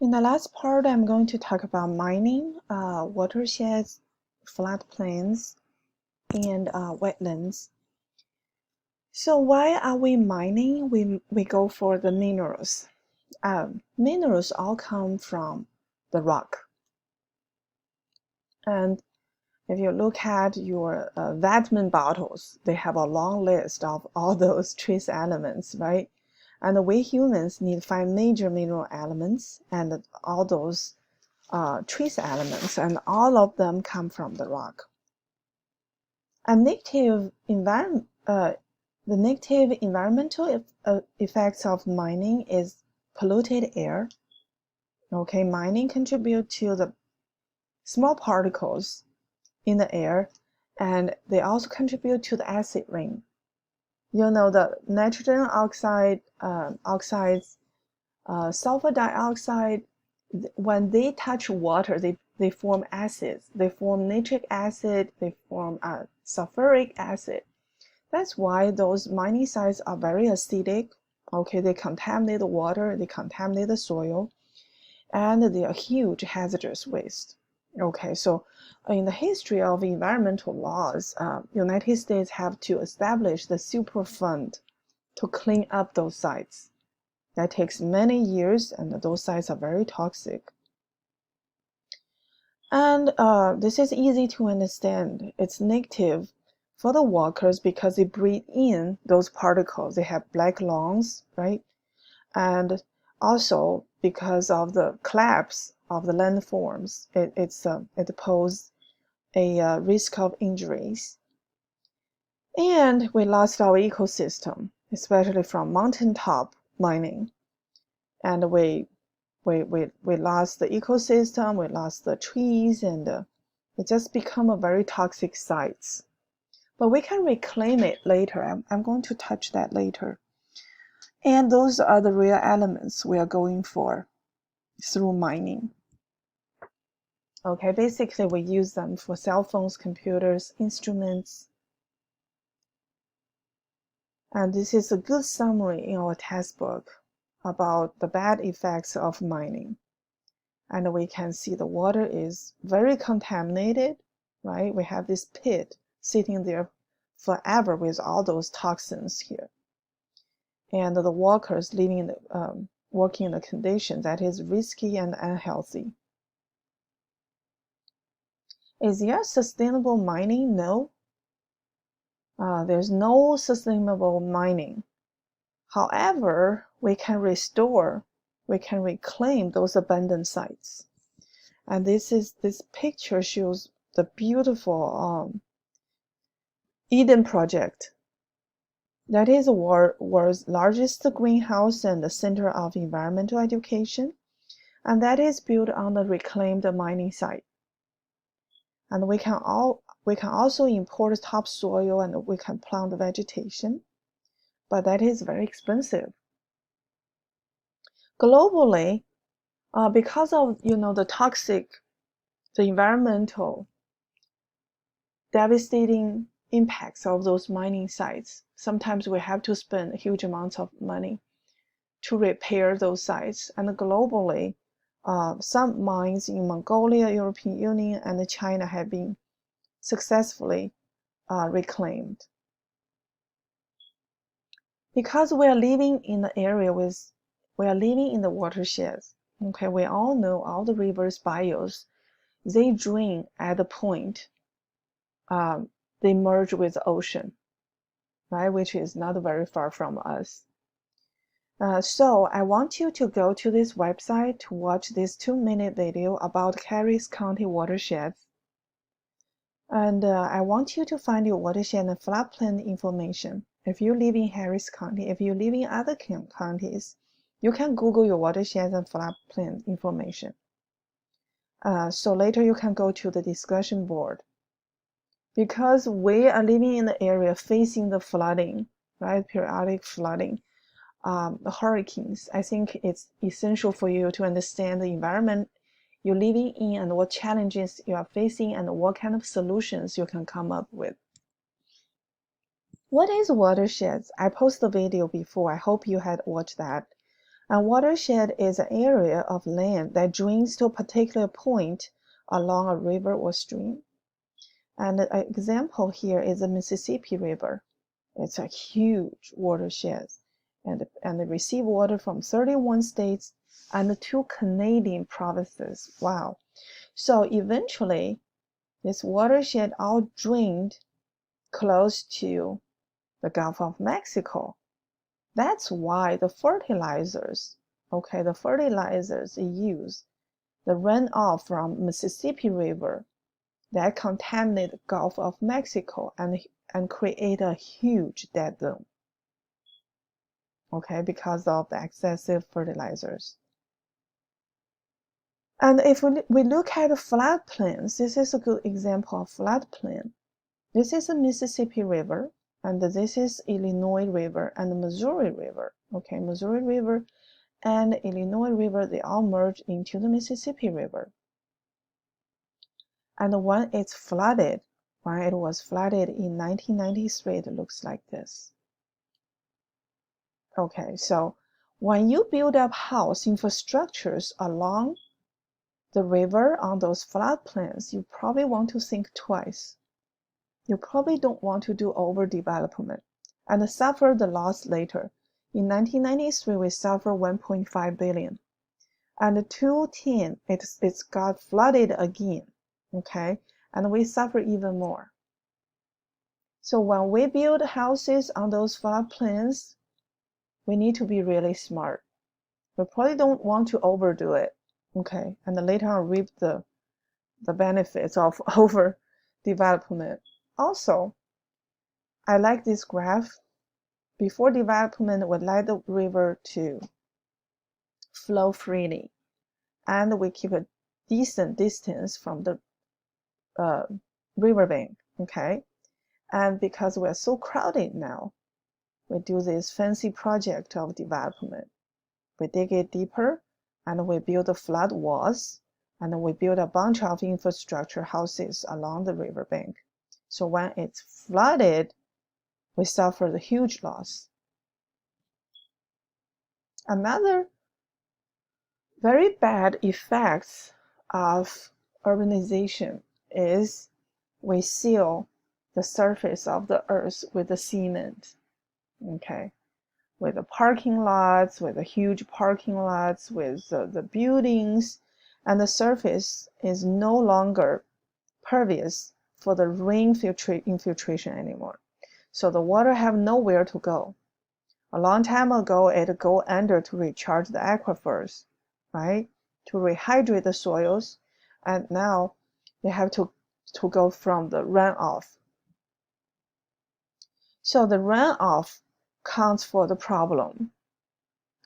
In the last part, I'm going to talk about mining, watersheds, floodplains, and wetlands. So why are we mining? We go for the minerals. Minerals all come from the rock. And if you look at your vitamin bottles, they have a long list of all those trace elements, right? And we humans need 5 major mineral elements, and all those trace elements, and all of them come from the rock. And the negative environmental effects of mining is polluted air. Okay, mining contributes to the small particles in the air, and they also contribute to the acid rain. You know, the nitrogen oxide, oxides, sulfur dioxide, when they touch water, they form acids. They form nitric acid, they form sulfuric acid. That's why those mining sites are very acidic. Okay, they contaminate the water, they contaminate the soil, and they are huge hazardous waste. Okay, so in the history of environmental laws, United States have to establish the Superfund to clean up those sites. That takes many years, and those sites are very toxic. And this is easy to understand. It's negative for the workers because they breathe in those particles. They have black lungs, right? And also because of the collapse of the landforms, it poses a risk of injuries. And we lost our ecosystem, especially from mountaintop mining. And we lost the ecosystem, we lost the trees, and it just become a very toxic sites. But we can reclaim it later. I'm going to touch that later. And those are the rare elements we are going for through mining. Okay, basically we use them for cell phones, computers, instruments. And this is a good summary in our textbook about the bad effects of mining. And we can see the water is very contaminated, right? We have this pit sitting there forever with all those toxins here. And the workers living in the, working in a condition that is risky and unhealthy. Is there sustainable mining? No. There's no sustainable mining. However, we can restore, we can reclaim those abandoned sites. And this picture shows the beautiful Eden project. That is the world's largest greenhouse and the center of environmental education. And that is built on the reclaimed mining site. And we can also import topsoil, and we can plant vegetation, but that is very expensive. Globally, because of the environmental devastating impacts of those mining sites, sometimes we have to spend huge amounts of money to repair those sites. And globally, some mines in Mongolia, European Union, and China have been successfully reclaimed. Because we are living in the area we are living in the watersheds. Okay, we all know all the rivers, bayous, they drain at the point they merge with the ocean, right? Which is not very far from us. So I want you to go to this website to watch this 2-minute video about Harris County watersheds. And I want you to find your watershed and floodplain information. If you live in Harris County, if you live in other counties, you can Google your watersheds and floodplain information. So later you can go to the discussion board. Because we are living in the area facing the flooding, right? Periodic flooding, the hurricanes. I think it's essential for you to understand the environment you're living in and what challenges you are facing and what kind of solutions you can come up with. What is watersheds? I posted the video before. I hope you had watched that. A watershed is an area of land that drains to a particular point along a river or stream. And an example here is the Mississippi River. It's a huge watershed, and they receive water from 31 states and 2 Canadian provinces. Wow. So eventually, this watershed all drained close to the Gulf of Mexico. That's why the fertilizers use the runoff from Mississippi River that contaminate the Gulf of Mexico and create a huge dead zone. Okay, because of the excessive fertilizers. And if we look at the floodplains, this is a good example of floodplain. This is the Mississippi River, and this is Illinois River and the Missouri River. Okay, Missouri River and Illinois River, they all merge into the Mississippi River. And when it's flooded, when it was flooded in 1993, it looks like this. Okay, so when you build up house infrastructures along the river on those floodplains, you probably want to think twice. You probably don't want to do overdevelopment and suffer the loss later. In 1993, we suffered 1.5 billion. And 2010, it's got flooded again, okay? And we suffer even more. So when we build houses on those floodplains, we need to be really smart. We probably don't want to overdo it, okay? And then later on reap the benefits of overdevelopment. Also, I like this graph. Before development, we let the river to flow freely, and we keep a decent distance from the riverbank, okay? And because we're so crowded now, we do this fancy project of development. We dig it deeper, and we build the flood walls, and we build a bunch of infrastructure houses along the riverbank. So when it's flooded, we suffer the huge loss. Another very bad effects of urbanization is we seal the surface of the earth with the cement, okay? With the parking lots, with the huge parking lots, with the buildings, and the surface is no longer pervious for the rain infiltration anymore. So the water have nowhere to go. A long time ago, it go under to recharge the aquifers, right? To rehydrate the soils, and now they have to go from the runoff. So the runoff counts for the problem.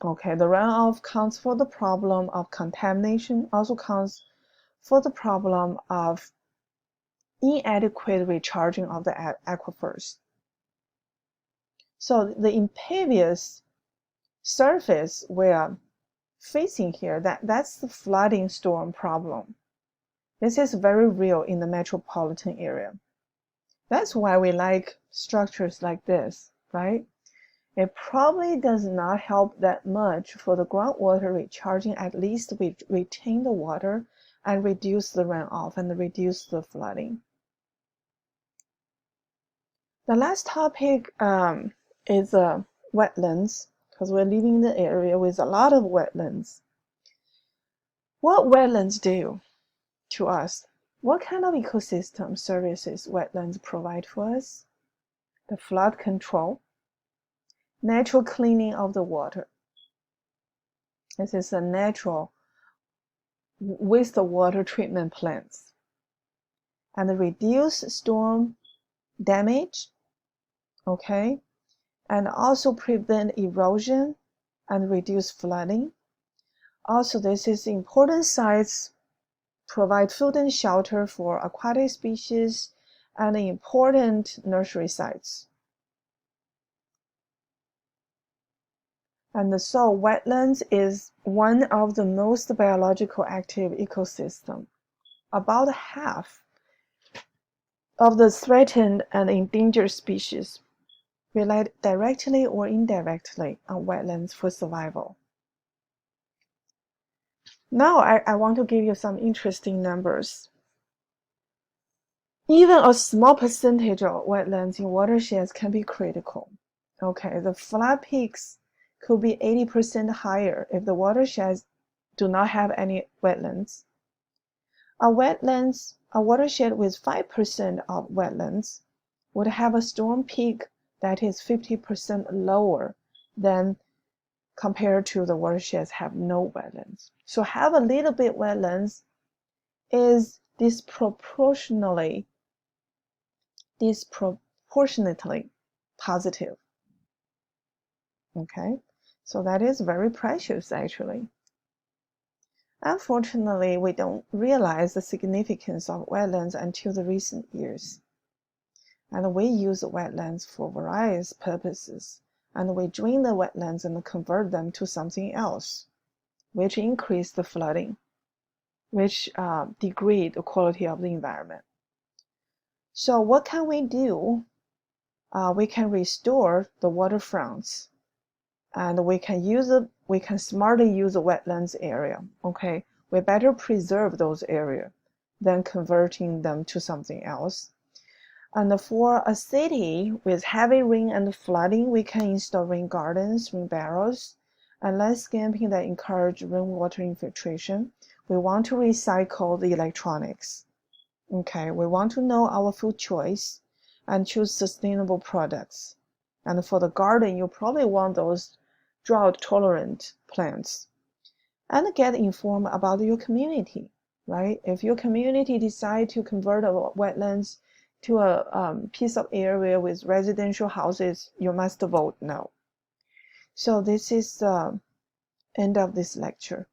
Okay, the runoff counts for the problem of contamination, also counts for the problem of inadequate recharging of the aquifers. So the impervious surface we're facing here, that's the flooding storm problem. This is very real in the metropolitan area. That's why we like structures like this, right? It probably does not help that much for the groundwater recharging. At least we retain the water and reduce the runoff and reduce the flooding. The last topic is wetlands, because we're living in an area with a lot of wetlands. What wetlands do to us? What kind of ecosystem services wetlands provide for us? The flood control, natural cleaning of the water. This is a natural wastewater treatment plants. And reduce storm damage, okay? And also prevent erosion and reduce flooding. Also, this is important sites, provide food and shelter for aquatic species and important nursery sites. And so wetlands is one of the most biological active ecosystem. About half of the threatened and endangered species rely directly or indirectly on wetlands for survival. Now I want to give you some interesting numbers. Even a small percentage of wetlands in watersheds can be critical. Okay, the flood peaks could be 80% higher if the watersheds do not have any wetlands. A watershed with 5% of wetlands would have a storm peak that is 50% lower than compared to the watersheds have no wetlands. So have a little bit wetlands is disproportionately positive. Okay, so that is very precious actually. Unfortunately, we don't realize the significance of wetlands until the recent years. And we use wetlands for various purposes, and we drain the wetlands and convert them to something else, which increase the flooding, which degrade the quality of the environment. So what can we do? We can restore the waterfronts, and we can smartly use the wetlands area. Okay, we better preserve those areas than converting them to something else. And for a city with heavy rain and flooding, we can install rain gardens, rain barrels, and landscaping that encourage rainwater infiltration. We want to recycle the electronics. Okay, we want to know our food choice and choose sustainable products. And for the garden, you probably want those drought-tolerant plants. And get informed about your community, right? If your community decide to convert wetlands to a piece of area with residential houses, you must vote no. So this is the end of this lecture.